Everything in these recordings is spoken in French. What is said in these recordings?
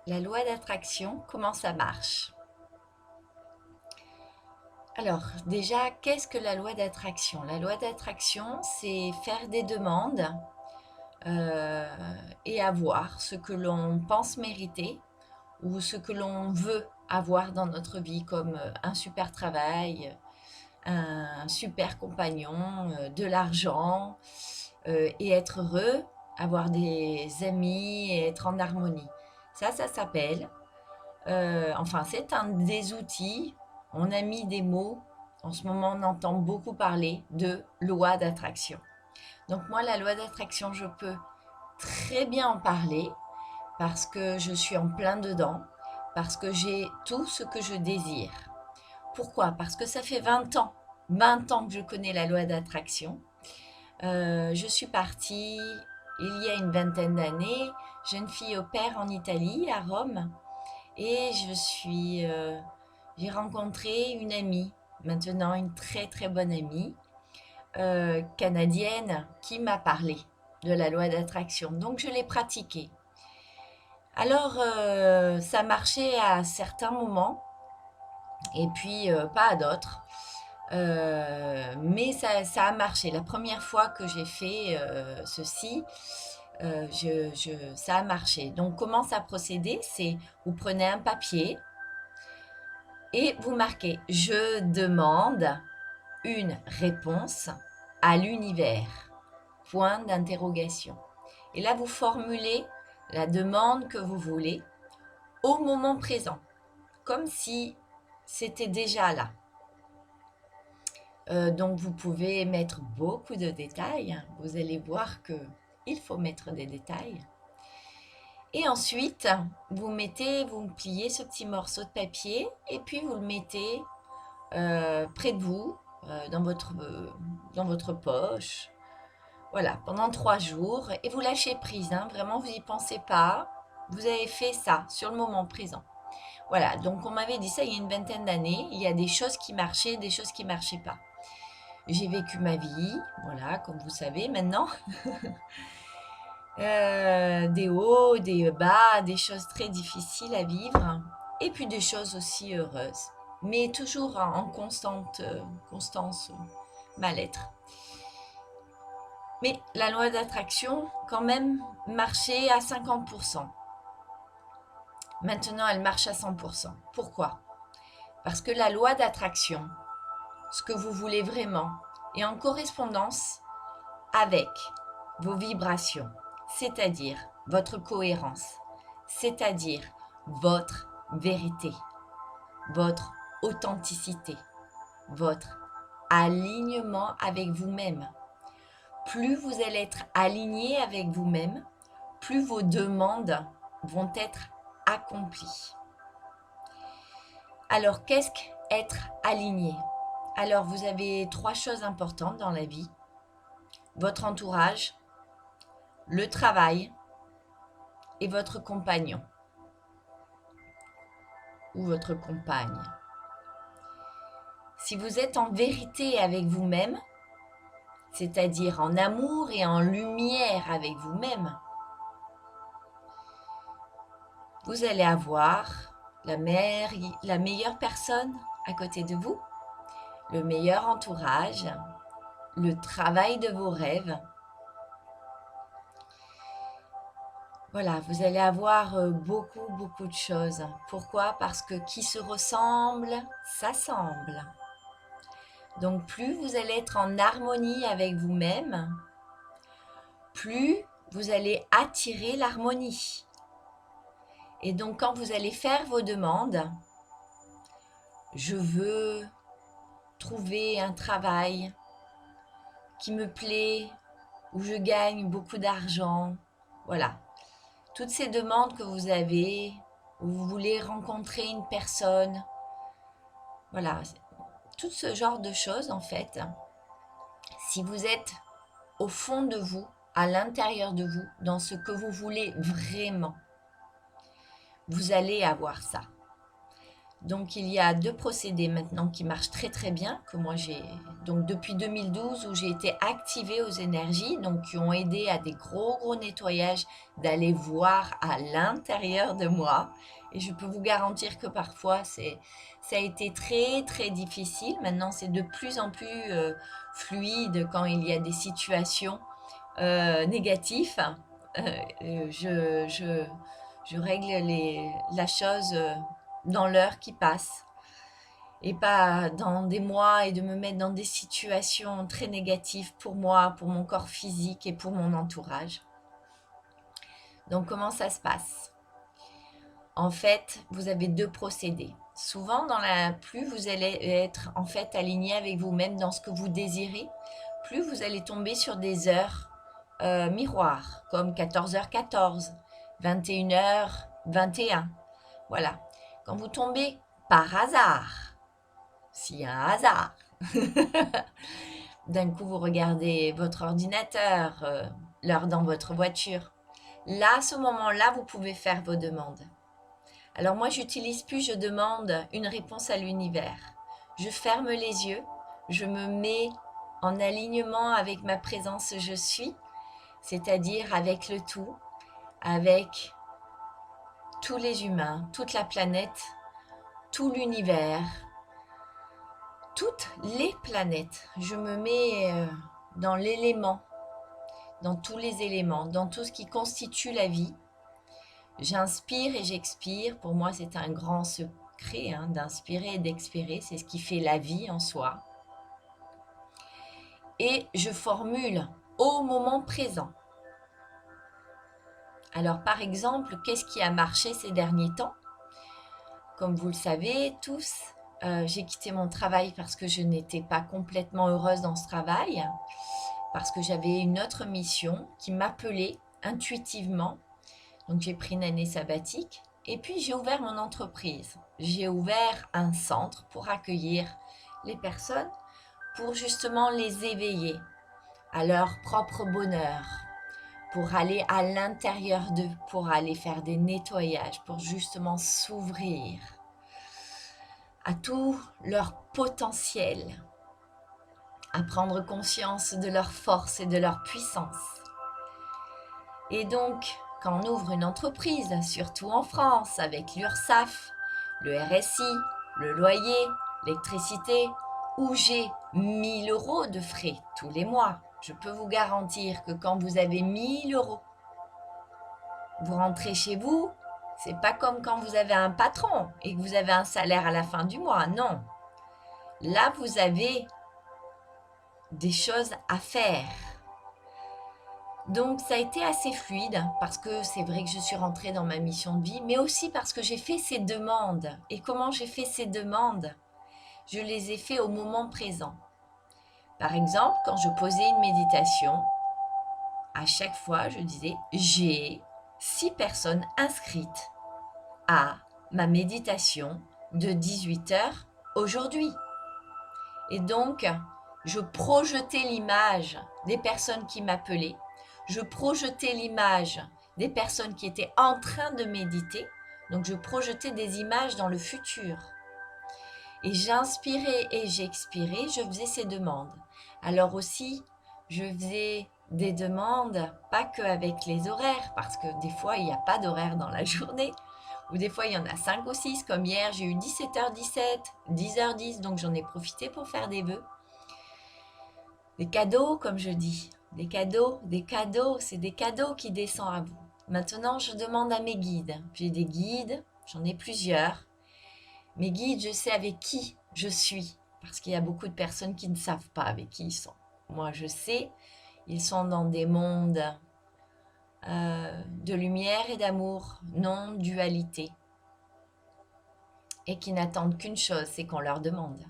La loi d'attraction, comment ça marche? Alors, déjà, qu'est-ce que la loi d'attraction? La loi d'attraction, c'est faire des demandes euh, et avoir ce que l'on pense mériter ou ce que l'on veut avoir dans notre vie, comme un super travail, un super compagnon, de l'argent, et être heureux, avoir des amis et être en harmonie. Ça s'appelle enfin, c'est un des outils. On a mis des mots. En ce moment, on entend beaucoup parler de loi d'attraction. Donc moi, la loi d'attraction, je peux très bien en parler parce que je suis en plein dedans, parce que j'ai tout ce que je désire. Pourquoi? Parce que ça fait 20 ans que je connais la loi d'attraction. Je suis partie il y a une vingtaine d'années, jeune fille au père en Italie, à Rome. Et j'ai rencontré une amie, maintenant une très très bonne amie, canadienne, qui m'a parlé de la loi d'attraction. Donc je l'ai pratiquée. Alors ça marchait à certains moments et puis pas à d'autres. Mais ça a marché. La première fois que j'ai fait ceci, ça a marché. Donc comment ça procédait? C'est vous prenez un papier, et vous marquez je demande une réponse à l'univers. Point d'interrogation. Et là, vous formulez la demande que vous voulez au moment présent, comme si c'était déjà là. Donc, vous pouvez mettre beaucoup de détails. Vous allez voir que il faut mettre des détails. Et ensuite, vous pliez ce petit morceau de papier et puis vous le mettez près de vous, dans votre poche. Voilà, pendant 3 jours. Et vous lâchez prise, hein, vraiment, vous n'y pensez pas. Vous avez fait ça sur le moment présent. Voilà, donc on m'avait dit ça il y a une vingtaine d'années. Il y a des choses qui marchaient, des choses qui ne marchaient pas. J'ai vécu ma vie, voilà, comme vous savez maintenant. Des hauts, des bas, des choses très difficiles à vivre. Et puis des choses aussi heureuses. Mais toujours en constance, mal-être. Mais la loi d'attraction, quand même, marchait à 50%. Maintenant, elle marche à 100%. Pourquoi? Parce que la loi d'attraction, ce que vous voulez vraiment, est en correspondance avec vos vibrations, c'est-à-dire votre cohérence, c'est-à-dire votre vérité, votre authenticité, votre alignement avec vous-même. Plus vous allez être aligné avec vous-même, plus vos demandes vont être accomplies. Alors, qu'est-ce qu'être aligné? Alors, vous avez 3 choses importantes dans la vie. Votre entourage, le travail et votre compagnon ou votre compagne. Si vous êtes en vérité avec vous-même, c'est-à-dire en amour et en lumière avec vous-même, vous allez avoir la meilleure personne à côté de vous, le meilleur entourage, le travail de vos rêves. Voilà, vous allez avoir beaucoup, beaucoup de choses. Pourquoi? Parce que qui se ressemble, s'assemble. Donc plus vous allez être en harmonie avec vous-même, plus vous allez attirer l'harmonie. Et donc quand vous allez faire vos demandes, je veux trouver un travail qui me plaît, où je gagne beaucoup d'argent. Voilà. Toutes ces demandes que vous avez, où vous voulez rencontrer une personne. Voilà. Tout ce genre de choses, en fait. Si vous êtes au fond de vous, à l'intérieur de vous, dans ce que vous voulez vraiment, vous allez avoir ça. Donc il y a 2 procédés maintenant qui marchent très très bien, que moi j'ai donc depuis 2012 où j'ai été activée aux énergies, donc qui ont aidé à des gros nettoyages, d'aller voir à l'intérieur de moi. Et je peux vous garantir que parfois ça a été très très difficile. Maintenant c'est de plus en plus fluide quand il y a des situations négatives. Euh, je règle la chose dans l'heure qui passe et pas dans des mois et de me mettre dans des situations très négatives pour moi, pour mon corps physique et pour mon entourage. Donc comment ça se passe? En fait, vous avez 2 procédés. Souvent, plus vous allez être en fait aligné avec vous-même dans ce que vous désirez, plus vous allez tomber sur des heures miroirs, comme 14h14, 21h21. Voilà. Quand vous tombez par hasard, s'il y a un hasard, d'un coup vous regardez votre ordinateur, l'heure dans votre voiture. Là, à ce moment-là, vous pouvez faire vos demandes. Alors moi, j'utilise plus je demande une réponse à l'univers. Je ferme les yeux, je me mets en alignement avec ma présence je suis, c'est-à-dire avec le tout, avec tous les humains, toute la planète, tout l'univers, toutes les planètes. Je me mets dans l'élément, dans tous les éléments, dans tout ce qui constitue la vie. J'inspire et j'expire. Pour moi, c'est un grand secret d'inspirer et d'expirer. C'est ce qui fait la vie en soi. Et je formule au moment présent. Alors, par exemple, qu'est-ce qui a marché ces derniers temps? Comme vous le savez tous, j'ai quitté mon travail parce que je n'étais pas complètement heureuse dans ce travail, parce que j'avais une autre mission qui m'appelait intuitivement. Donc j'ai pris une année sabbatique et puis j'ai ouvert mon entreprise. J'ai ouvert un centre pour accueillir les personnes, pour justement les éveiller à leur propre bonheur, pour aller à l'intérieur d'eux, pour aller faire des nettoyages, pour justement s'ouvrir à tout leur potentiel, à prendre conscience de leur force et de leur puissance. Et donc, quand on ouvre une entreprise, surtout en France, avec l'URSSAF, le RSI, le loyer, l'électricité, où j'ai 1 000 € de frais tous les mois, je peux vous garantir que quand vous avez 1 000 €, vous rentrez chez vous, c'est pas comme quand vous avez un patron et que vous avez un salaire à la fin du mois, non. Là, vous avez des choses à faire. Donc ça a été assez fluide parce que c'est vrai que je suis rentrée dans ma mission de vie, mais aussi parce que j'ai fait ces demandes. Et comment j'ai fait ces demandes? Je les ai fait au moment présent. Par exemple, quand je posais une méditation, à chaque fois je disais j'ai 6 personnes inscrites à ma méditation de 18h aujourd'hui. Et donc, je projetais l'image des personnes qui m'appelaient. Je projetais l'image des personnes qui étaient en train de méditer. Donc, je projetais des images dans le futur. Et j'inspirais et j'expirais, je faisais ces demandes. Alors aussi, je faisais des demandes, pas qu'avec les horaires, parce que des fois, il n'y a pas d'horaire dans la journée, ou des fois, il y en a 5 ou 6, comme hier, j'ai eu 17h17, 10h10, donc j'en ai profité pour faire des vœux. Des cadeaux, comme je dis, des cadeaux, c'est des cadeaux qui descendent à vous. Maintenant, je demande à mes guides. J'ai des guides, j'en ai plusieurs. Mes guides, je sais avec qui je suis, parce qu'il y a beaucoup de personnes qui ne savent pas avec qui ils sont. Moi, je sais, ils sont dans des mondes de lumière et d'amour, non dualité, et qui n'attendent qu'une chose, c'est qu'on leur demande.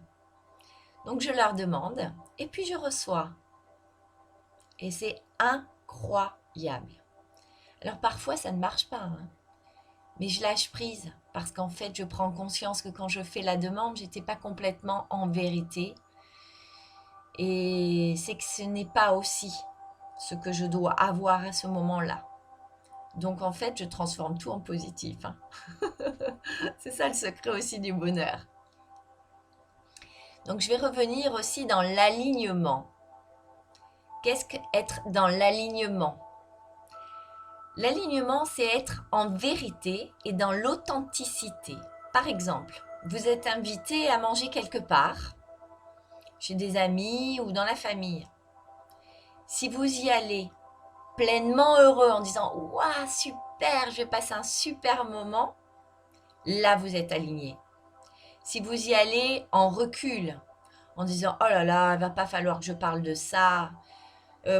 Donc, je leur demande, et puis je reçois. Et c'est incroyable. Alors parfois ça ne marche pas, mais je lâche prise parce qu'en fait je prends conscience que quand je fais la demande, j'étais pas complètement en vérité. Et c'est que ce n'est pas aussi ce que je dois avoir à ce moment-là. Donc en fait, je transforme tout en positif, hein. C'est ça le secret aussi du bonheur. Donc je vais revenir aussi dans l'alignement. Qu'est-ce qu'être dans l'alignement? L'alignement, c'est être en vérité et dans l'authenticité. Par exemple, vous êtes invité à manger quelque part, chez des amis ou dans la famille. Si vous y allez pleinement heureux en disant « Waouh, super, je vais passer un super moment », là, vous êtes aligné. Si vous y allez en recul, en disant « Oh là là, il va pas falloir que je parle de ça,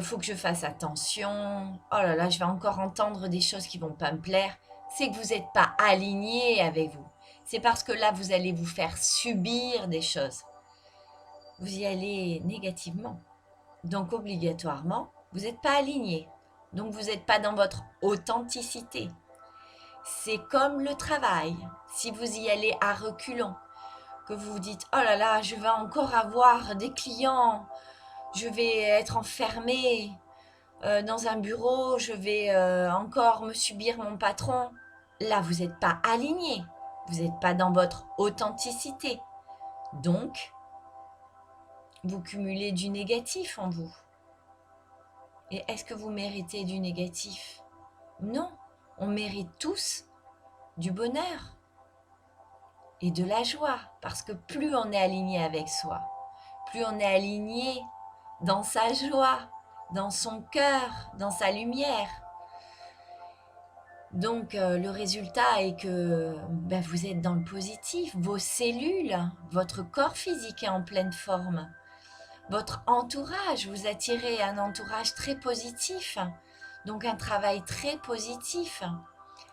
faut que je fasse attention, oh là là, je vais encore entendre des choses qui vont pas me plaire », c'est que vous n'êtes pas aligné avec vous. C'est parce que là, vous allez vous faire subir des choses. Vous y allez négativement. Donc, obligatoirement, vous n'êtes pas aligné. Donc, vous n'êtes pas dans votre authenticité. C'est comme le travail. Si vous y allez à reculons, que vous vous dites « Oh là là, je vais encore avoir des clients, je vais être enfermé dans un bureau, je vais encore me subir mon patron », là, vous n'êtes pas aligné. Vous n'êtes pas dans votre authenticité. Donc, vous cumulez du négatif en vous. Et est-ce que vous méritez du négatif? Non, on mérite tous du bonheur et de la joie, parce que plus on est aligné avec soi, plus on est aligné dans sa joie, dans son cœur, dans sa lumière. Donc le résultat est que vous êtes dans le positif, vos cellules, votre corps physique est en pleine forme, votre entourage, vous attirez un entourage très positif, donc un travail très positif.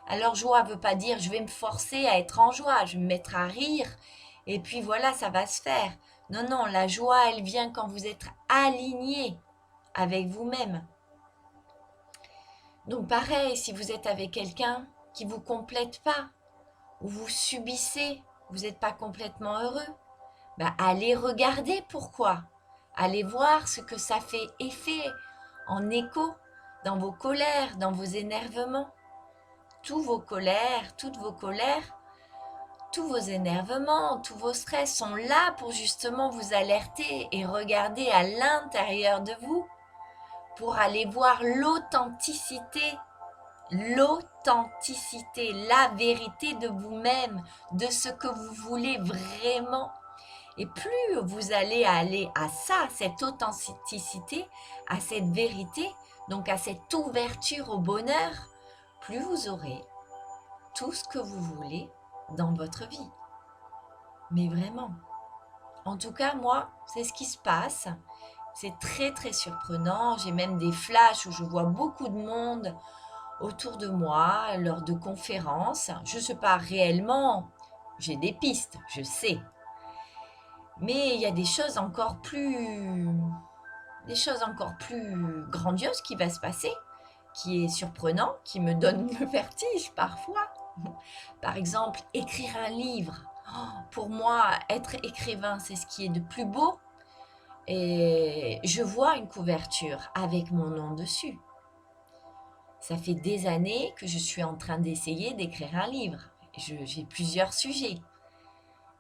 Alors joie ne veut pas dire je vais me forcer à être en joie, je vais me mettre à rire et puis voilà, ça va se faire. Non, non, la joie, elle vient quand vous êtes aligné avec vous-même. Donc pareil, si vous êtes avec quelqu'un qui ne vous complète pas, ou vous subissez, vous n'êtes pas complètement heureux, allez regarder pourquoi. Allez voir ce que ça fait effet en écho dans vos colères, dans vos énervements. Toutes vos colères, tous vos énervements, tous vos stress sont là pour justement vous alerter et regarder à l'intérieur de vous pour aller voir l'authenticité, la vérité de vous-même, de ce que vous voulez vraiment. Et plus vous allez aller à ça, cette authenticité, à cette vérité, donc à cette ouverture au bonheur, plus vous aurez tout ce que vous voulez dans votre vie. Mais vraiment. En tout cas, moi, c'est ce qui se passe. C'est très, très surprenant. J'ai même des flashs où je vois beaucoup de monde autour de moi lors de conférences. Je ne sais pas réellement. J'ai des pistes, je sais. Mais il y a des choses encore plus grandioses qui vont se passer, qui est surprenant, qui me donne le vertige parfois. Par exemple, écrire un livre. Pour moi, être écrivain, c'est ce qui est de plus beau. Et je vois une couverture avec mon nom dessus. Ça fait des années que je suis en train d'essayer d'écrire un livre. J'ai plusieurs sujets.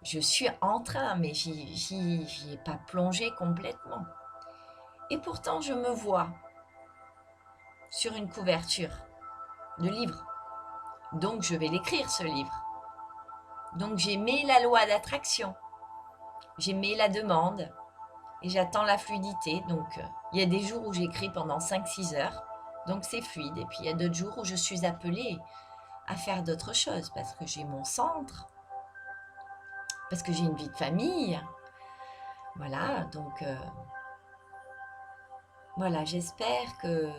Je suis en train, mais j'y ai pas plongé complètement. Et pourtant, je me vois sur une couverture de livre. Donc, je vais l'écrire, ce livre. Donc, j'ai mis la loi d'attraction. J'ai mis la demande. Et j'attends la fluidité. Donc, il y a des jours où j'écris pendant 5-6 heures. Donc, c'est fluide. Et puis, il y a d'autres jours où je suis appelée à faire d'autres choses parce que j'ai mon centre, parce que j'ai une vie de famille. Voilà, donc, voilà, j'espère que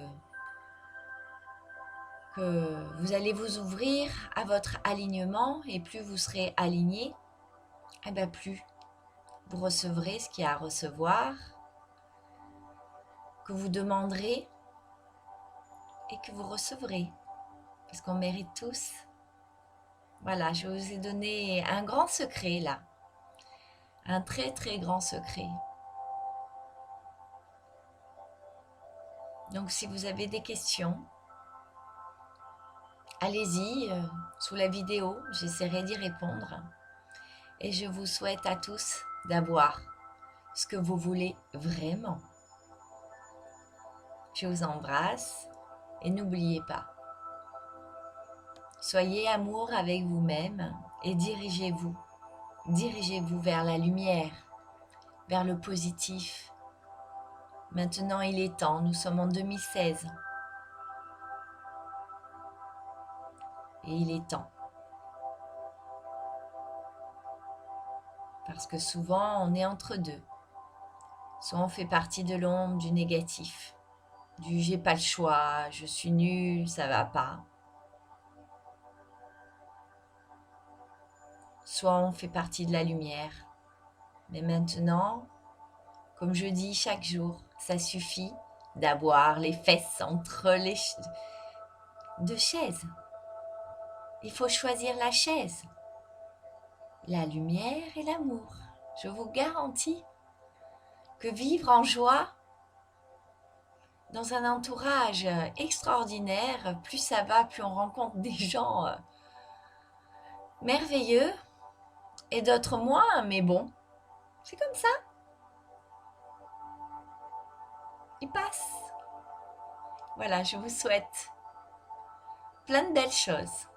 vous allez vous ouvrir à votre alignement et plus vous serez aligné, plus vous recevrez ce qu'il y a à recevoir, que vous demanderez et que vous recevrez, parce qu'on mérite tous. Voilà, je vous ai donné un grand secret là, un très très grand secret. Donc si vous avez des questions, allez-y, sous la vidéo, j'essaierai d'y répondre. Et je vous souhaite à tous d'avoir ce que vous voulez vraiment. Je vous embrasse et n'oubliez pas, soyez amour avec vous-même et dirigez-vous vers la lumière, vers le positif. Maintenant, il est temps, nous sommes en 2016 et il est temps. Parce que souvent, on est entre deux. Soit on fait partie de l'ombre, du négatif, du j'ai pas le choix, je suis nul, ça va pas. Soit on fait partie de la lumière. Mais maintenant, comme je dis chaque jour, ça suffit d'avoir les fesses entre les deux chaises. Il faut choisir la chaise, la lumière et l'amour. Je vous garantis que vivre en joie, dans un entourage extraordinaire, plus ça va, plus on rencontre des gens merveilleux et d'autres moins, mais bon, c'est comme ça, il passe. Voilà, je vous souhaite plein de belles choses.